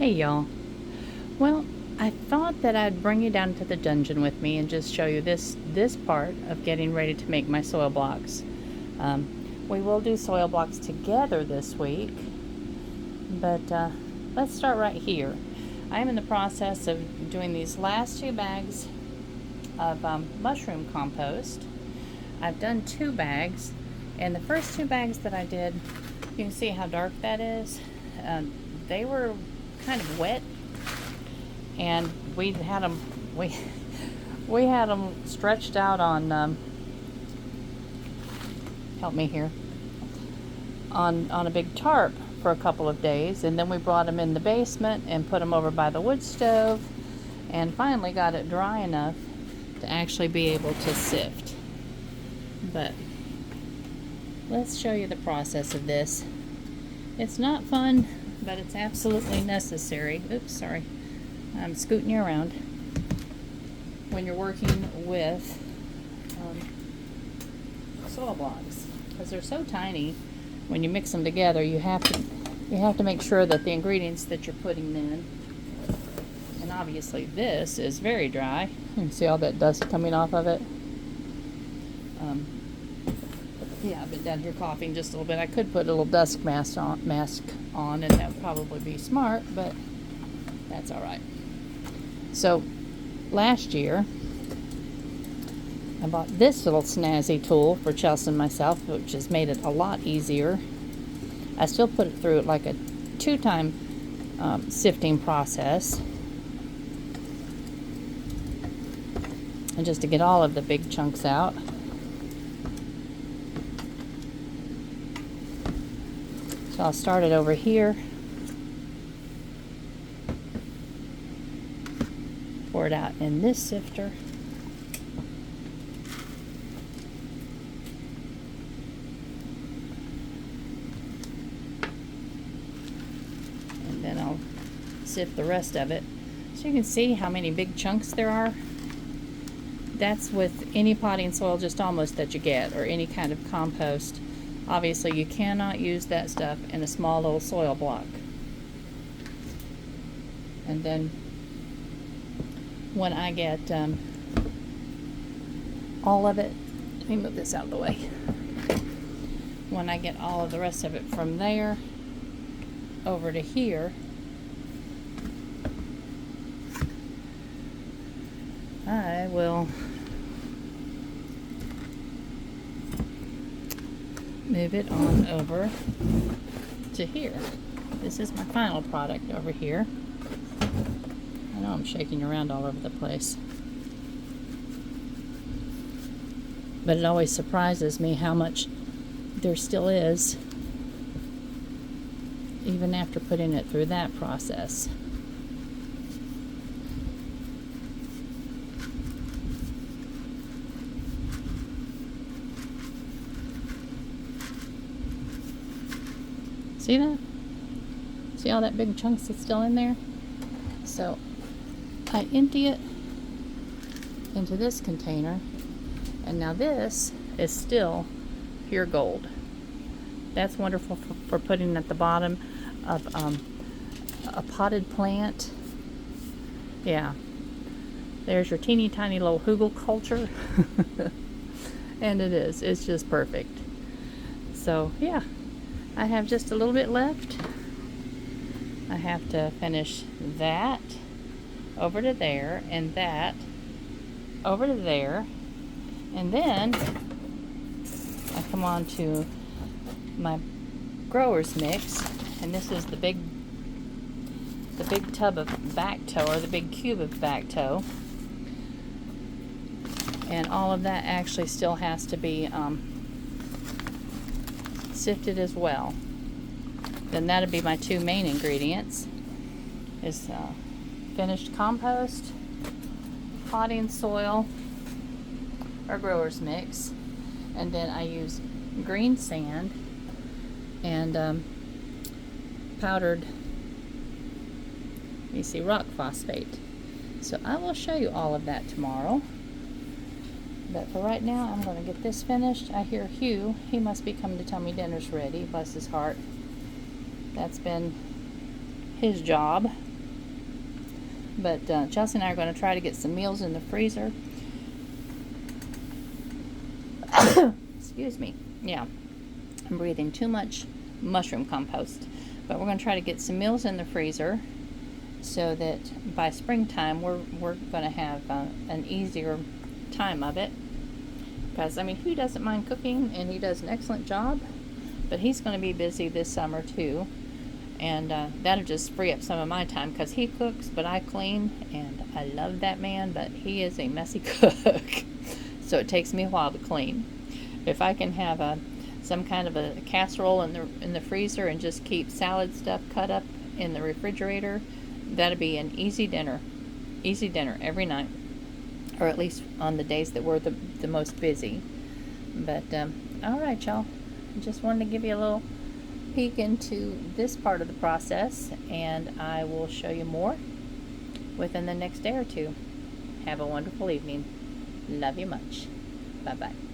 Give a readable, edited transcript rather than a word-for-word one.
Hey y'all. Well, I thought that I'd bring you down to the dungeon with me and just show you this part of getting ready to make my soil blocks. We will do soil blocks together this week, but let's start right here. I am in the process of doing these last 2 bags of mushroom compost. I've done 2 bags, and the first 2 bags that I did, you can see how dark that is. They were kind of wet, and we had them stretched out on help me here, on a big tarp for a couple of days, and then we brought them in the basement and put them over by the wood stove, and finally got it dry enough to actually be able to sift. But let's show you the process of this. It's not fun, but it's absolutely necessary. Oops, sorry. I'm scooting you around. When you're working with soil blocks, because they're so tiny, when you mix them together, you have to make sure that the ingredients that you're putting in, and obviously this is very dry. You can see all that dust coming off of it. Yeah, I've been down here coughing just a little bit. I could put a little dust mask on, and that would probably be smart, but that's all right. So last year, I bought this little snazzy tool for Chelsea and myself, which has made it a lot easier. I still put it through like a 2-time sifting process, and just to get all of the big chunks out. So I'll start it over here, pour it out in this sifter, and then I'll sift the rest of it. So you can see how many big chunks there are. That's with any potting soil just almost that you get, or any kind of compost. Obviously you cannot use that stuff in a small little soil block. And then when I get all of it, let me move this out of the way. When I get all of the rest of it from there over to here, I will move it on over to here. This is my final product over here. I know I'm shaking around all over the place, but it always surprises me how much there still is, even after putting it through that process. See that? See all that big chunks that's still in there? So I empty it into this container, and now this is still pure gold. That's wonderful for putting at the bottom of a potted plant. Yeah, there's your teeny tiny little hugelkultur. And it's just perfect. So yeah, I have just a little bit left. I have to finish that over to there, and that over to there, and then I come on to my grower's mix, and this is the big tub of Bacto, or the big cube of Bacto, and all of that actually still has to be sifted as well. Then that'd be my 2 main ingredients, is finished compost, potting soil, or grower's mix, and then I use green sand and powdered, you see, rock phosphate. So I will show you all of that tomorrow. But for right now, I'm going to get this finished. I hear Hugh. He must be coming to tell me dinner's ready. Bless his heart. That's been his job. But Chelsea and I are going to try to get some meals in the freezer. Excuse me. Yeah, I'm breathing too much mushroom compost. But we're going to try to get some meals in the freezer so that by springtime we're going to have an easier time of it. Because, I mean, he doesn't mind cooking, and he does an excellent job. But he's going to be busy this summer, too. And that'll just free up some of my time, because he cooks, but I clean. And I love that man, but he is a messy cook. So it takes me a while to clean. If I can have some kind of a casserole in the freezer and just keep salad stuff cut up in the refrigerator, that'll be an easy dinner every night, or at least on the days that we're the most busy. But all right, y'all, just wanted to give you a little peek into this part of the process, and I will show you more within the next day or two. Have a wonderful evening. Love you much. Bye bye.